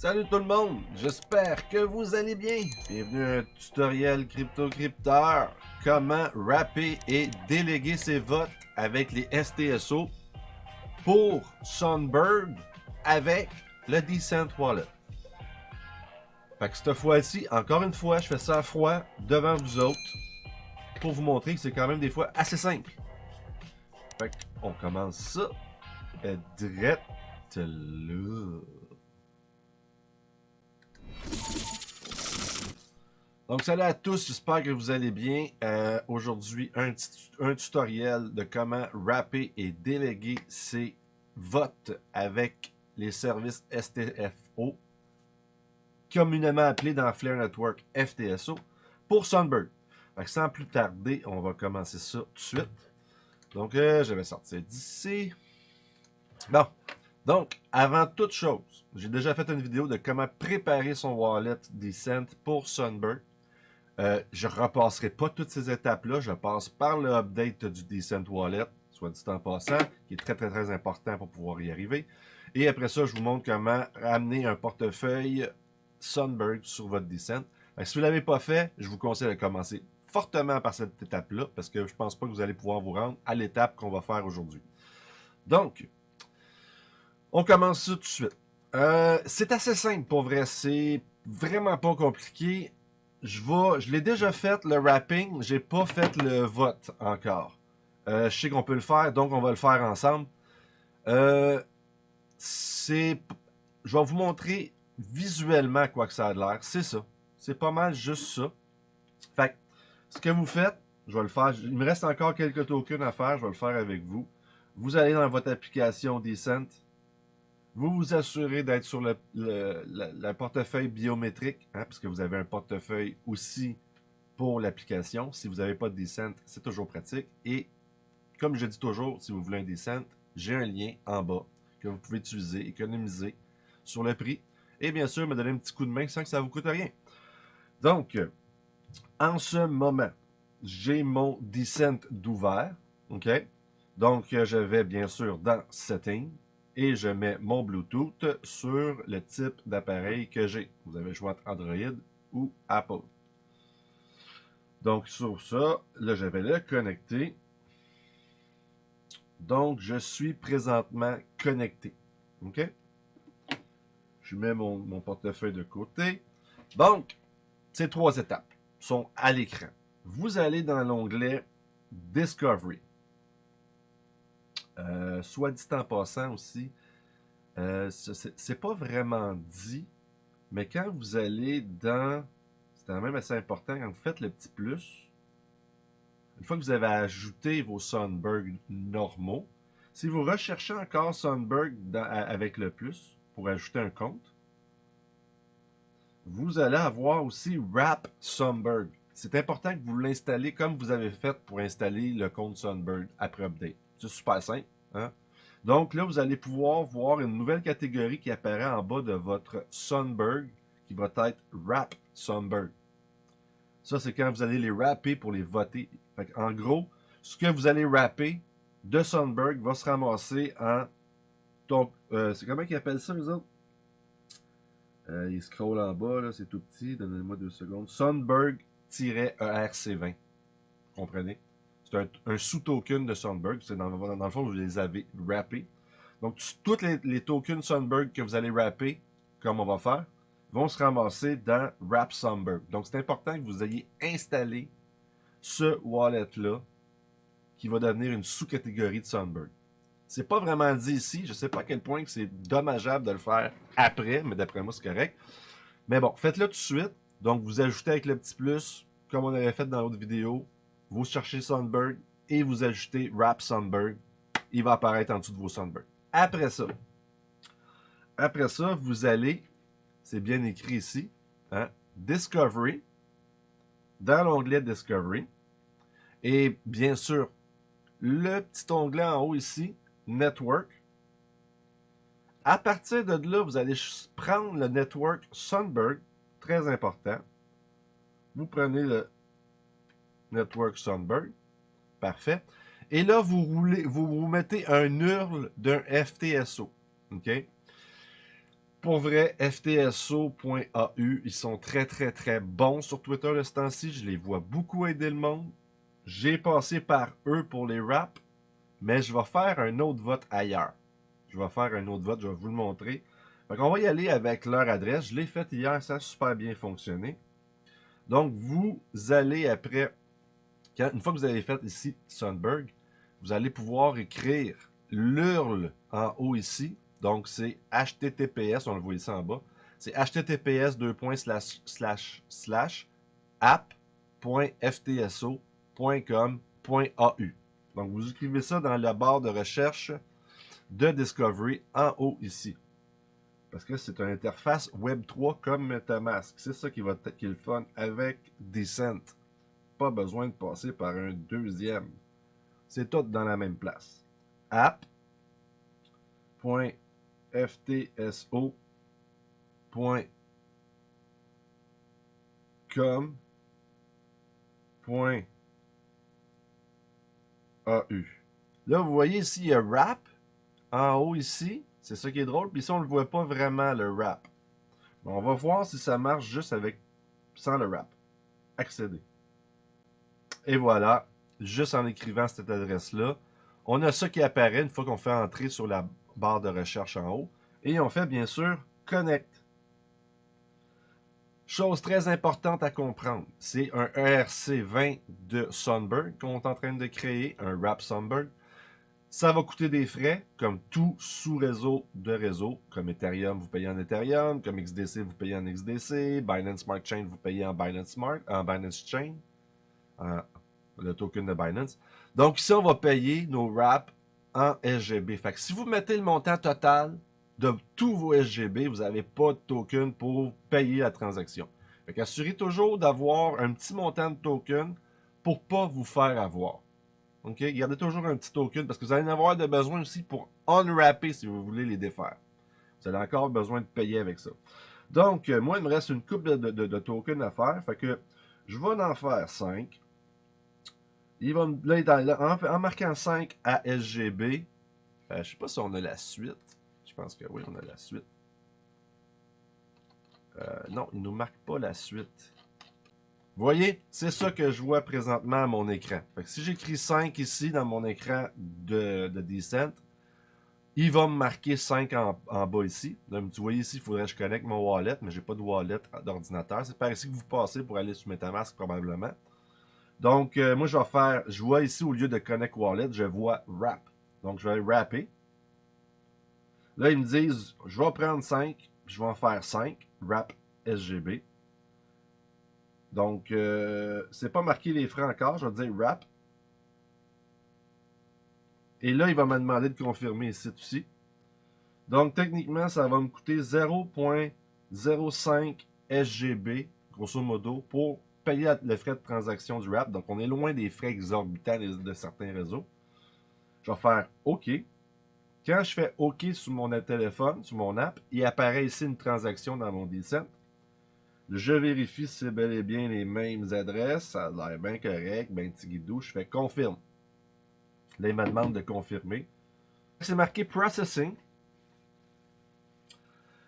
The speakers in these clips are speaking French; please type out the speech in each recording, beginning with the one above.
Salut tout le monde, j'espère que vous allez bien. Bienvenue à un tutoriel crypto-crypteur. Comment wrapper et déléguer ses votes avec les STSO pour Sunbird avec le Decent Wallet. Fait que cette fois-ci, encore une fois, je fais ça à froid devant vous autres pour vous montrer que c'est quand même des fois assez simple. Fait qu'on commence ça direct là. Donc salut à tous, j'espère que vous allez bien. Aujourd'hui, un tutoriel de comment wrapper et déléguer ses votes avec les services STFO, communément appelés dans Flare Network FTSO, pour Sunbird. Fait que sans plus tarder, on va commencer ça tout de suite. Donc je vais sortir d'ici. Bon, donc avant toute chose, j'ai déjà fait une vidéo de comment préparer son wallet Decent pour Sunbird. Je ne repasserai pas toutes ces étapes-là. Je passe par le update du Decent Wallet, soit dit en passant, qui est très important pour pouvoir y arriver. Et après ça, je vous montre comment amener un portefeuille Sunbird sur votre Decent. Si vous ne l'avez pas fait, je vous conseille de commencer fortement par cette étape-là, parce que je ne pense pas que vous allez pouvoir vous rendre à l'étape qu'on va faire aujourd'hui. Donc, on commence ça tout de suite. C'est assez simple pour vrai, c'est vraiment pas compliqué. Je l'ai déjà fait, le wrapping, j'ai pas fait le vote encore. Je sais qu'on peut le faire, donc on va le faire ensemble. Je vais vous montrer visuellement quoi que ça a l'air. C'est ça. C'est pas mal juste ça. Fait que, ce que vous faites, je vais le faire. Il me reste encore quelques tokens à faire, je vais le faire avec vous. Vous allez dans votre application Decent. Vous vous assurez d'être sur le portefeuille biométrique, hein, parce que vous avez un portefeuille aussi pour l'application. Si vous n'avez pas de Decent, c'est toujours pratique. Et comme je dis toujours, si vous voulez un Decent, j'ai un lien en bas que vous pouvez utiliser, économiser sur le prix. Et bien sûr, me donner un petit coup de main sans que ça vous coûte rien. Donc, en ce moment, j'ai mon Decent d'ouvert. OK? Donc, je vais bien sûr dans Settings et je mets mon Bluetooth sur le type d'appareil que j'ai. Vous avez le choix entre Android ou Apple. Donc, sur ça, là, je vais le connecter. Donc, je suis présentement connecté. OK? Je mets mon portefeuille de côté. Donc, ces trois étapes sont à l'écran. Vous allez dans l'onglet Discovery. Soit dit en passant aussi, c'est pas vraiment dit, mais quand vous allez dans... C'est quand même assez important, quand vous faites le petit plus, une fois que vous avez ajouté vos Sunbird normaux, si vous recherchez encore Sunbird avec le plus pour ajouter un compte, vous allez avoir aussi Wrap Sunbird. C'est important que vous l'installez comme vous avez fait pour installer le compte Sunbird après update. C'est super simple. Hein? Donc là, vous allez pouvoir voir une nouvelle catégorie qui apparaît en bas de votre Sunbird qui va être Wrap Sunbird. Ça, c'est quand vous allez les wrapper pour les voter. Fait en gros, ce que vous allez wrapper de Sunbird va se ramasser en... c'est comment ils appellent ça, les autres? Il scroll en bas, c'est tout petit. Donnez-moi 2 secondes. Sunbird-ERC20. Comprenez? C'est un sous-token de Sunbird. C'est dans le fond, vous les avez wrappés. Donc, tous les tokens Sunbird que vous allez wrapper, comme on va faire, vont se ramasser dans Wrap Sunbird. Donc, c'est important que vous ayez installé ce wallet-là qui va devenir une sous-catégorie de Sunbird. C'est pas vraiment dit ici. Je sais pas à quel point que c'est dommageable de le faire après, mais d'après moi, c'est correct. Mais bon, faites-le tout de suite. Donc, vous ajoutez avec le petit plus, comme on avait fait dans l'autre vidéo. Vous cherchez Sunbird et vous ajoutez Wrap Sunbird. Il va apparaître en dessous de vos Sunbird. Après ça, vous allez, c'est bien écrit ici, hein, Discovery, dans l'onglet Discovery. Et bien sûr, le petit onglet en haut ici, Network. À partir de là, vous allez prendre le Network Sunbird, très important. Vous prenez le Network Sunbird, parfait. Et là, vous mettez un URL d'un FTSO. OK? pour vrai, ftso.au, ils sont très très très bons sur Twitter de ce temps-ci. Je les vois beaucoup aider le monde. J'ai passé par eux pour les raps, mais je vais faire un autre vote ailleurs. Je vais faire un autre vote, je vais vous le montrer. Fait qu'on va y aller avec leur adresse. Je l'ai fait hier, ça a super bien fonctionné. Donc, vous allez après, une fois que vous avez fait ici Sundberg, vous allez pouvoir écrire l'URL en haut ici. Donc, c'est HTTPS, on le voit ici en bas. C'est https://app.ftso.com.au. Donc, vous écrivez ça dans la barre de recherche de Discovery en haut ici. Parce que c'est une interface Web 3 comme MetaMask. C'est ça qui est le fun avec Decent. Pas besoin de passer par un deuxième. C'est tout dans la même place. app.ftso.com.au. Là, vous voyez ici, il y a Wrap en haut ici. C'est ça qui est drôle. Puis ici, on ne le voit pas vraiment, le Wrap. Bon, on va voir si ça marche juste sans le Wrap. Accéder. Et voilà, juste en écrivant cette adresse-là, on a ça qui apparaît une fois qu'on fait entrer sur la barre de recherche en haut. Et on fait bien sûr Connect. Chose très importante à comprendre, c'est un ERC20 de Sunbird qu'on est en train de créer, un Wrap Sunbird. Ça va coûter des frais, comme tout sous-réseau de réseau, comme Ethereum, vous payez en Ethereum, comme XDC, vous payez en XDC, Binance Smart Chain, vous payez en Binance Chain, le token de Binance. Donc ici, on va payer nos wraps en SGB. Fait que si vous mettez le montant total de tous vos SGB, vous n'avez pas de token pour payer la transaction. Fait qu'assurez toujours d'avoir un petit montant de token pour ne pas vous faire avoir. OK? Gardez toujours un petit token parce que vous allez en avoir de besoin aussi pour unwrapper si vous voulez les défaire. Vous allez encore besoin de payer avec ça. Donc, moi, il me reste une coupe de tokens à faire. Fait que je vais en faire 5. Il va en marquant 5 à SGB. Je ne sais pas si on a la suite. Je pense que oui, on a la suite. Non, il ne nous marque pas la suite. Vous voyez, c'est ça que je vois présentement à mon écran. Fait que si j'écris 5 ici dans mon écran de Decent, il va me marquer 5 en bas ici. Là, vous voyez ici, il faudrait que je connecte mon wallet, mais j'ai pas de wallet d'ordinateur. C'est par ici que vous passez pour aller sur MetaMask probablement. Donc, moi, je vois ici, au lieu de Connect Wallet, je vois Wrap. Donc, je vais wrapper. Là, ils me disent, je vais prendre 5, je vais en faire 5, Wrap SGB. Donc, c'est pas marqué les frais encore, je vais dire Wrap. Et là, il va me demander de confirmer ici aussi. Donc, techniquement, ça va me coûter 0.05 SGB, grosso modo, pour payer le frais de transaction du Wrap. Donc, on est loin des frais exorbitants de certains réseaux. Je vais faire OK. Quand je fais OK sur mon téléphone, sur mon app, il apparaît ici une transaction dans mon Decent. Je vérifie si c'est bel et bien les mêmes adresses. Ça a l'air bien correct, bien petit guidou. Je fais confirme. Là, il me demande de confirmer. C'est marqué Processing.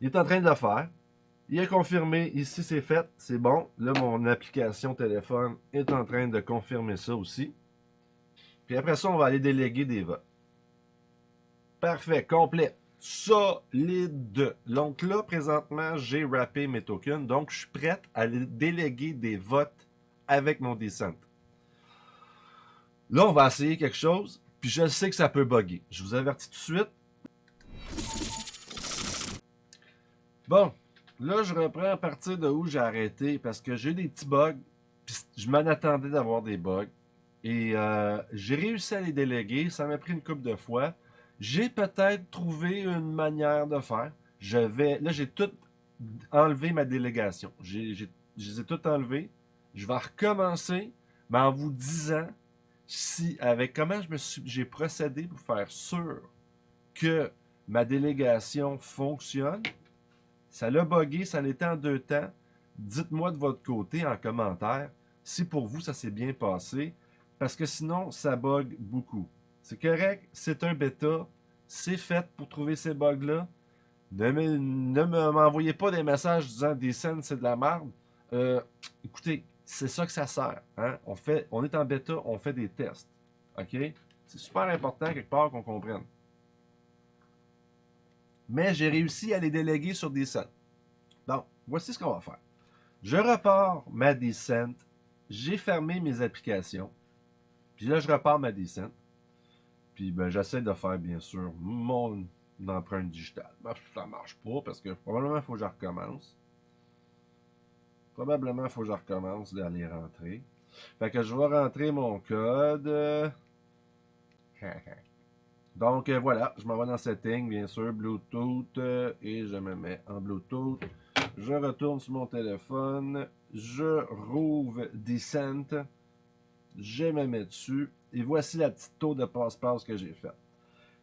Il est en train de le faire. Il a confirmé. Ici, c'est fait. C'est bon. Là, mon application téléphone est en train de confirmer ça aussi. Puis après ça, on va aller déléguer des votes. Parfait. Complet. Solide. Donc là, présentement, j'ai wrappé mes tokens. Donc, je suis prêt à aller déléguer des votes avec mon Decent. Là, on va essayer quelque chose. Puis je sais que ça peut bugger. Je vous avertis tout de suite. Bon, là, je reprends à partir de où j'ai arrêté parce que j'ai des petits bugs. Puis je m'en attendais d'avoir des bugs. Et j'ai réussi à les déléguer. Ça m'a pris une couple de fois. J'ai peut-être trouvé une manière de faire. Là, j'ai tout enlevé ma délégation. Je les ai toutes enlevées. Je vais recommencer, mais en vous disant avec comment j'ai procédé pour faire sûr que ma délégation fonctionne. Ça l'a bugué, ça l'était en 2 temps. Dites-moi de votre côté en commentaire si pour vous ça s'est bien passé, parce que sinon ça bug beaucoup. C'est correct, c'est un bêta, c'est fait pour trouver ces bugs-là, m'envoyez pas des messages disant des scènes, c'est de la merde. Écoutez, c'est ça que ça sert. Hein? On est en bêta, on fait des tests. OK? C'est super important quelque part qu'on comprenne. Mais j'ai réussi à les déléguer sur des scènes. Donc, voici ce qu'on va faire. Je repars ma descent. J'ai fermé mes applications. Puis là, je repars ma descent. Puis ben, j'essaie de faire, bien sûr, mon empreinte digitale. Ben, ça marche pas parce que probablement, il faut que je recommence. Probablement, il faut que je recommence d'aller rentrer. Fait que je vais rentrer mon code. Donc voilà, je m'en vais dans Settings, bien sûr, Bluetooth, et je me mets en Bluetooth. Je retourne sur mon téléphone, je rouvre Descent, je me mets dessus, et voici la petite tour de passe-passe que j'ai faite.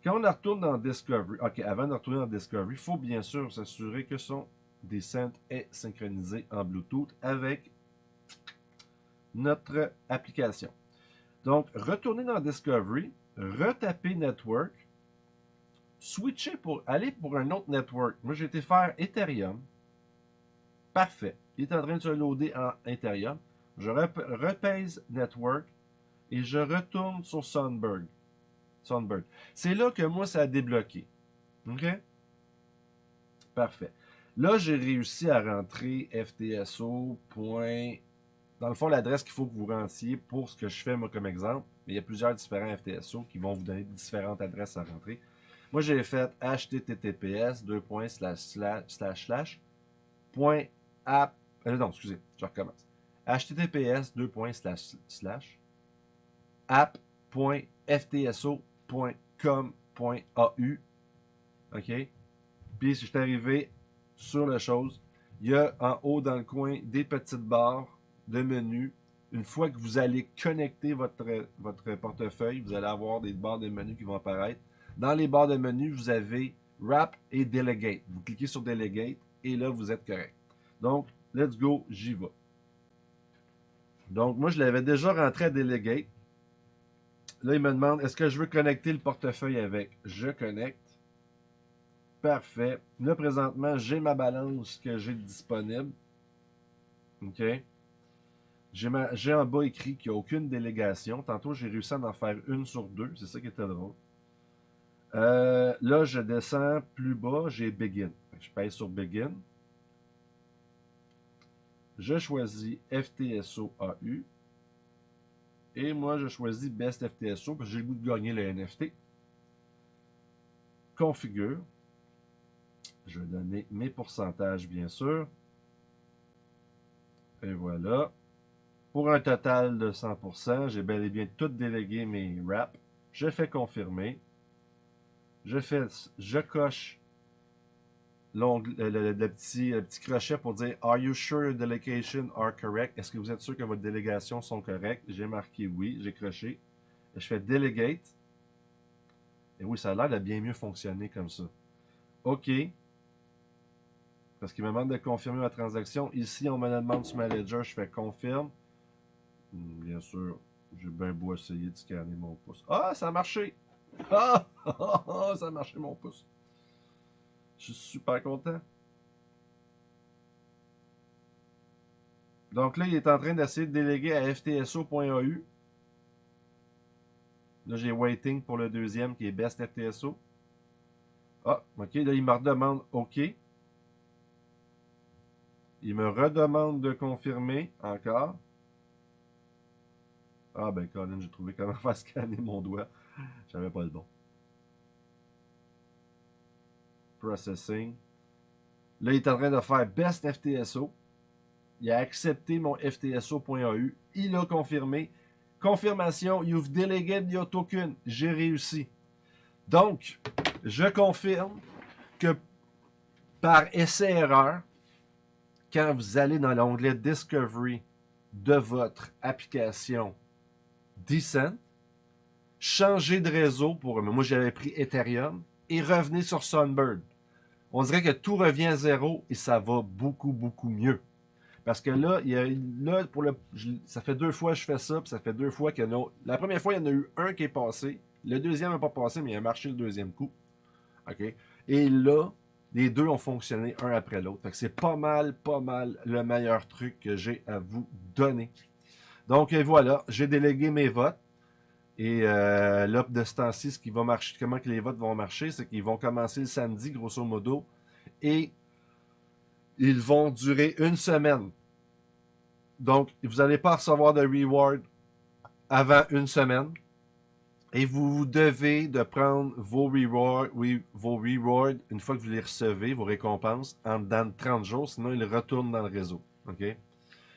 Quand on retourne dans Discovery, ok, avant de retourner dans Discovery, il faut bien sûr s'assurer que son Descent est synchronisé en Bluetooth avec notre application. Donc, retournez dans Discovery, retapez Network, switcher pour aller pour un autre network. Moi, j'ai été faire Ethereum. Parfait. Il est en train de se loader en Ethereum. Je repèse Network et je retourne sur Sunbird. C'est là que moi, ça a débloqué. OK? Parfait. Là, j'ai réussi à rentrer FTSO. Dans le fond, l'adresse qu'il faut que vous rentriez pour ce que je fais, moi, comme exemple. Mais il y a plusieurs différents FTSO qui vont vous donner différentes adresses à rentrer. Moi, j'ai fait https .app. Non, excusez, je recommence. https app.ftso.com.au. OK? Puis, si je suis arrivé sur la chose, il y a en haut dans le coin des petites barres de menu. Une fois que vous allez connecter votre portefeuille, vous allez avoir des barres de menu qui vont apparaître. Dans les barres de menu, vous avez Wrap et Delegate. Vous cliquez sur Delegate et là, vous êtes correct. Donc, let's go, j'y vais. Donc, moi, je l'avais déjà rentré à Delegate. Là, il me demande, est-ce que je veux connecter le portefeuille avec? Je connecte. Parfait. Là, présentement, j'ai ma balance que j'ai disponible. OK. J'ai en bas écrit qu'il n'y a aucune délégation. Tantôt, j'ai réussi à en faire une sur deux. C'est ça qui était drôle. Là, je descends plus bas. J'ai Begin. Je pèse sur Begin. Je choisis FTSO AU. Et moi, je choisis Best FTSO parce que j'ai le goût de gagner le NFT. Configure. Je vais donner mes pourcentages, bien sûr. Et voilà. Pour un total de 100%, j'ai bel et bien tout délégué mes wraps. Je fais confirmer. Je coche le petit crochet pour dire Are you sure your delegation are correct? Est-ce que vous êtes sûr que votre délégation sont correctes? J'ai marqué oui, j'ai croché. Je fais Delegate. Et oui, ça a l'air de bien mieux fonctionner comme ça. OK. Parce qu'il me demande de confirmer ma transaction. Ici, on me demande sur ma ledger, je fais confirme. Bien sûr, j'ai bien beau essayer de scanner mon pouce. Ah, ça a marché! Ah! Ça a marché mon pouce. Je suis super content. Donc là, il est en train d'essayer de déléguer à ftso.au. Là, j'ai waiting pour le deuxième qui est Best FTSO. Ah, ok. Là, il me redemande OK. Il me redemande de confirmer encore. Ah ben Colin, j'ai trouvé comment faire scanner mon doigt. J'avais pas le bon. Processing. Là, il est en train de faire Best FTSO. Il a accepté mon ftso.au. Il a confirmé. Confirmation, you've delegated your token. J'ai réussi. Donc, je confirme que par essai-erreur, quand vous allez dans l'onglet Discovery de votre application Descent, changez de réseau pour... Moi, j'avais pris Ethereum et revenez sur Sunbird. On dirait que tout revient à zéro et ça va beaucoup, beaucoup mieux. Parce que là, ça fait 2 fois que je fais ça, puis ça fait 2 fois qu'il y en a... La première fois, il y en a eu un qui est passé. Le deuxième n'a pas passé, mais il a marché le deuxième coup. OK? Et là, Les deux ont fonctionné un après l'autre. Fait que c'est pas mal le meilleur truc que j'ai à vous donner. Donc voilà, j'ai délégué mes votes. Et là, de ce temps-ci, ce qui va marcher, comment que les votes vont marcher, c'est qu'ils vont commencer le samedi, grosso modo, et ils vont durer une semaine. Donc, vous n'allez pas recevoir de reward avant une semaine. Et vous devez de prendre vos rewards une fois que vous les recevez, vos récompenses, en dedans de 30 jours, sinon ils retournent dans le réseau. OK?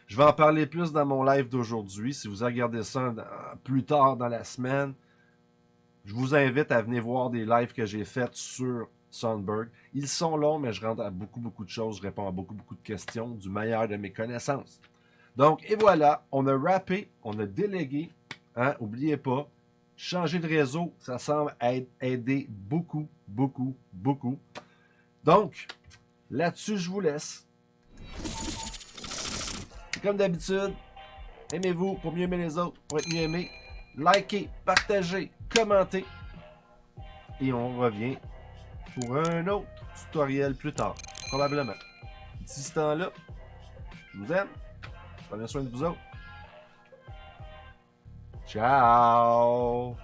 Je vais en parler plus dans mon live d'aujourd'hui. Si vous regardez ça plus tard dans la semaine, je vous invite à venir voir des lives que j'ai faits sur Sundberg. Ils sont longs, mais je rentre à beaucoup de choses. Je réponds à beaucoup de questions du meilleur de mes connaissances. Donc, et voilà, on a rappé, on a délégué. Hein, oubliez pas, changer de réseau, ça semble aider beaucoup. Donc, là-dessus, je vous laisse. Comme d'habitude, aimez-vous pour mieux aimer les autres, pour être mieux aimé. Likez, partagez, commentez. Et on revient pour un autre tutoriel plus tard, probablement. D'ici ce temps-là, je vous aime. Prenez soin de vous autres. Ciao!